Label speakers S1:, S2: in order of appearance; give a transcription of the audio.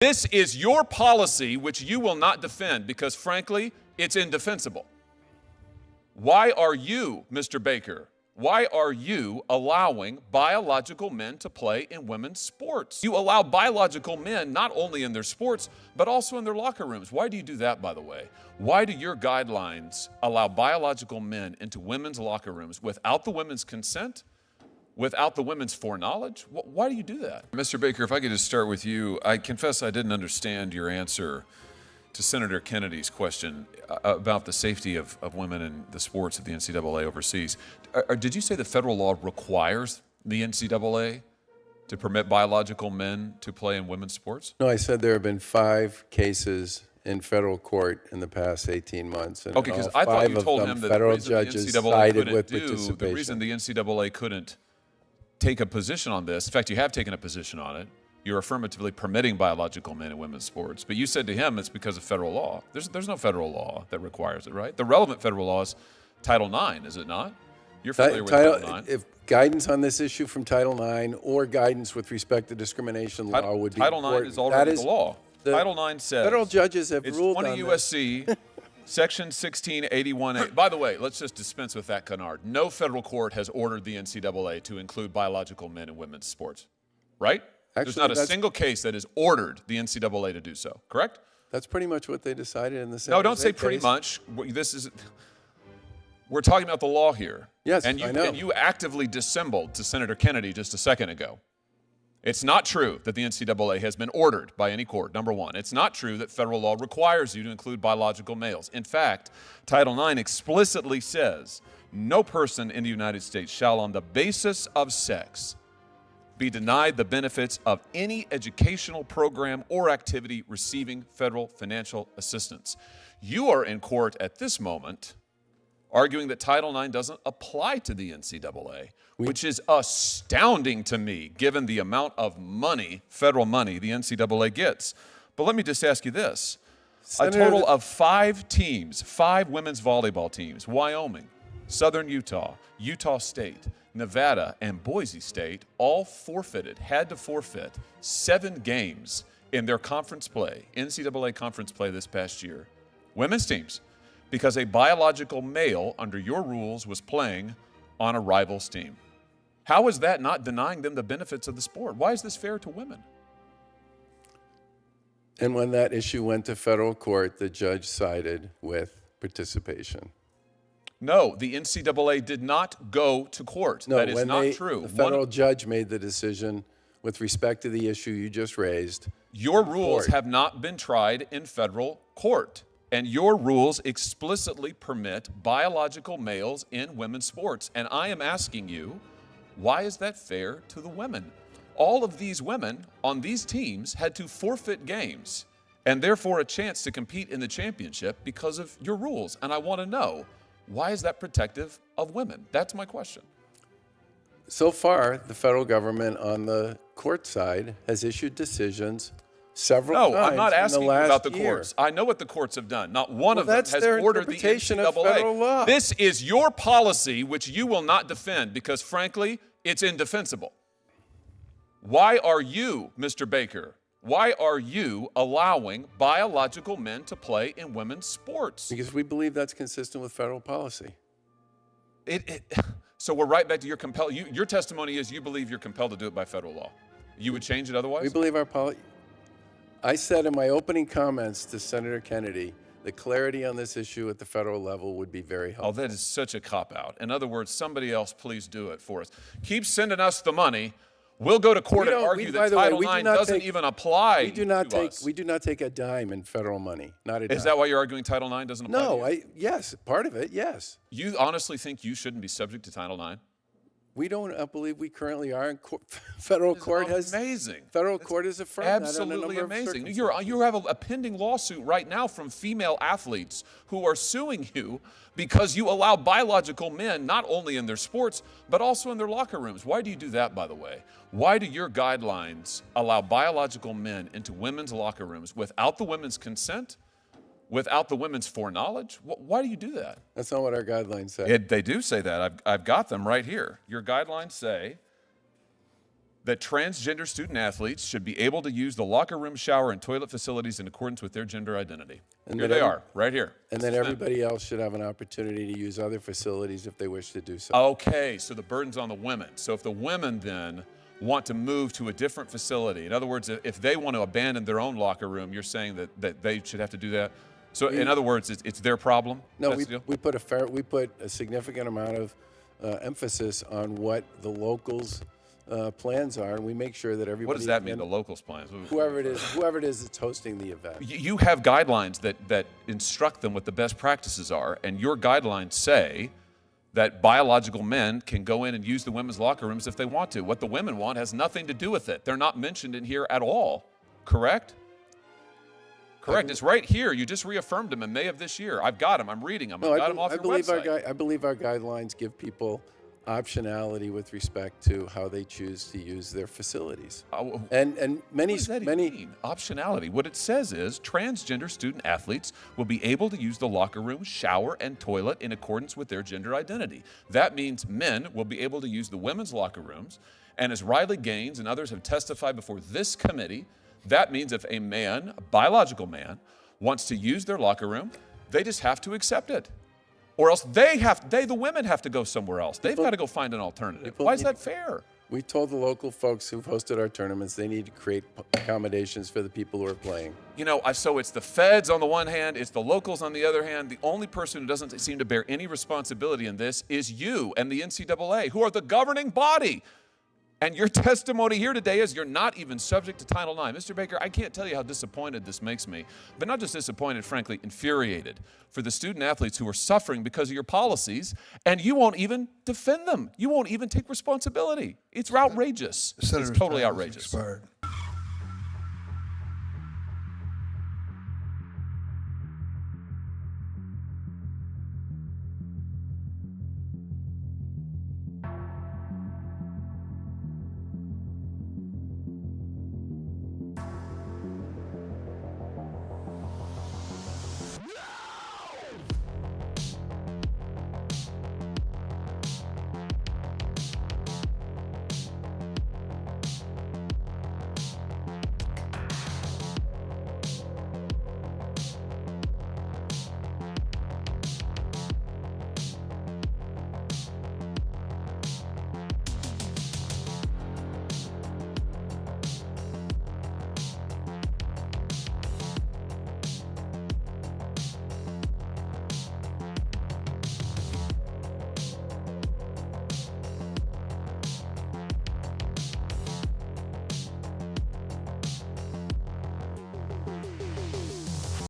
S1: This is your policy, which you will not defend because, frankly, it's indefensible. Why are you, Mr. Baker, why are you allowing biological men to play in women's sports? You allow biological men not only in their sports, but also in their locker rooms. Why do you do that, by the way? Why do your guidelines allow biological men into women's locker rooms without the women's consent? Without the women's foreknowledge? Why do you do that? Mr. Baker, if I could just start with you, I confess I didn't understand your answer to Senator Kennedy's question about the safety of women in the sports of the NCAA overseas. Did you say the federal law requires the NCAA to permit biological men to play in women's sports?
S2: No, I said there have been 5 cases in federal court in the past 18 months. And
S1: okay, because I thought you told him that
S2: federal judges sided with participation.
S1: The reason the NCAA couldn't take a position on this, in fact, you have taken a position on it, you're affirmatively permitting biological men in women's sports. But you said to him it's because of federal law. There's no federal law that requires it, right? The relevant federal law is Title IX, is it not? You're familiar with Title IX.
S2: If guidance on this issue from Title IX or guidance with respect to discrimination law would be
S1: Title IX is already the law. Title IX says
S2: federal judges have ruled on
S1: 20 U.S.C. Section 1681A. By the way, let's just dispense with that canard. No federal court has ordered the NCAA to include biological men in women's sports, right?
S2: Actually,
S1: there's not a single case that has ordered the NCAA to do so, correct?
S2: That's pretty much what they decided in the San
S1: No, don't
S2: Jose
S1: say pretty
S2: case.
S1: much. We're talking about the law here.
S2: Yes,
S1: I know. And you actively dissembled to Senator Kennedy just a second ago. It's not true that the NCAA has been ordered by any court, number one. It's not true that federal law requires you to include biological males. In fact, Title IX explicitly says, no person in the United States shall on the basis of sex be denied the benefits of any educational program or activity receiving federal financial assistance. You are in court at this moment arguing that Title IX doesn't apply to the NCAA, which is astounding to me given the amount of money, federal money, the NCAA gets. But let me just ask you this. A total of 5 teams, 5 women's volleyball teams, Wyoming, Southern Utah, Utah State, Nevada, and Boise State all had to forfeit 7 games in their conference play, NCAA conference play this past year, women's teams, because a biological male under your rules was playing on a rival's team. How is that not denying them the benefits of the sport? Why is this fair to women?
S2: And when that issue went to federal court, the judge sided with participation.
S1: No, the NCAA did not go to court.
S2: No,
S1: that is not true.
S2: The federal judge made the decision with respect to the issue you just raised.
S1: Your rules have not been tried in federal court, and your rules explicitly permit biological males in women's sports. And I am asking you, why is that fair to the women? All of these women on these teams had to forfeit games and therefore a chance to compete in the championship because of your rules. And I want to know, why is that protective of women? That's my question.
S2: So far, the federal government on the court side has issued decisions several times.
S1: No, I'm not asking you about the
S2: year.
S1: courts. I know what the courts have done. Not one of them
S2: that's
S1: has
S2: their
S1: ordered the
S2: interpretation
S1: NCAA.
S2: of federal law.
S1: This is your policy, which you will not defend because, frankly, it's indefensible. Why are you, Mr. Baker, why are you allowing biological men to play in women's sports?
S2: Because we believe that's consistent with federal policy.
S1: So we're right back to your testimony is you believe you're compelled to do it by federal law. You would change it otherwise?
S2: We believe our policy. I said in my opening comments to Senator Kennedy, the clarity on this issue at the federal level would be very helpful.
S1: Oh, that is such a cop-out. In other words, somebody else please do it for us. Keep sending us the money. We'll go to court and argue that Title IX doesn't even apply to us.
S2: We do not take a dime in federal money, not a dime.
S1: Is that why you're arguing Title IX doesn't apply to you?
S2: Yes, part of it, yes.
S1: You honestly think you shouldn't be subject to Title IX?
S2: We don't believe we currently are in federal court.
S1: Amazing.
S2: Federal court has affirmed
S1: absolutely
S2: that on a number
S1: amazing.
S2: Of
S1: you have a pending lawsuit right now from female athletes who are suing you because you allow biological men not only in their sports but also in their locker rooms. Why do you do that, by the way? Why do your guidelines allow biological men into women's locker rooms without the women's consent? Without the women's foreknowledge? Why do you do that?
S2: That's not what our guidelines say.
S1: They do say that. I've got them right here. Your guidelines say that transgender student athletes should be able to use the locker room, shower, and toilet facilities in accordance with their gender identity.
S2: And
S1: Here they are, right here.
S2: And then everybody else should have an opportunity to use other facilities if they wish to do so.
S1: Okay, so the burden's on the women. So if the women then want to move to a different facility, in other words, if they want to abandon their own locker room, you're saying that they should have to do that? So in other words, it's their problem?
S2: No, we put a significant amount of emphasis on what the locals' plans are, and we make sure that everybody.
S1: What does that mean, the locals' plans?
S2: Whoever it is that's hosting the event.
S1: You have guidelines that instruct them what the best practices are, and your guidelines say that biological men can go in and use the women's locker rooms if they want to. What the women want has nothing to do with it. They're not mentioned in here at all, correct? Correct. It's right here. You just reaffirmed them in May of this year. I've got them. I'm reading them. I've got them off your website.
S2: I believe our guidelines give people optionality with respect to how they choose to use their facilities. And many,
S1: what does that even mean? Optionality. What it says is transgender student athletes will be able to use the locker room, shower, and toilet in accordance with their gender identity. That means men will be able to use the women's locker rooms. And as Riley Gaines and others have testified before this committee, that means if a man, a biological man, wants to use their locker room, they just have to accept it. Or else the women have to go somewhere else. They've got to go find an alternative. Why is that fair?
S2: We told the local folks who've hosted our tournaments they need to create accommodations for the people who are playing.
S1: You know, so it's the feds on the one hand, it's the locals on the other hand. The only person who doesn't seem to bear any responsibility in this is you and the NCAA, who are the governing body. And your testimony here today is you're not even subject to Title IX. Mr. Baker, I can't tell you how disappointed this makes me, but not just disappointed, frankly, infuriated for the student athletes who are suffering because of your policies, and you won't even defend them. You won't even take responsibility. It's outrageous. It's totally outrageous.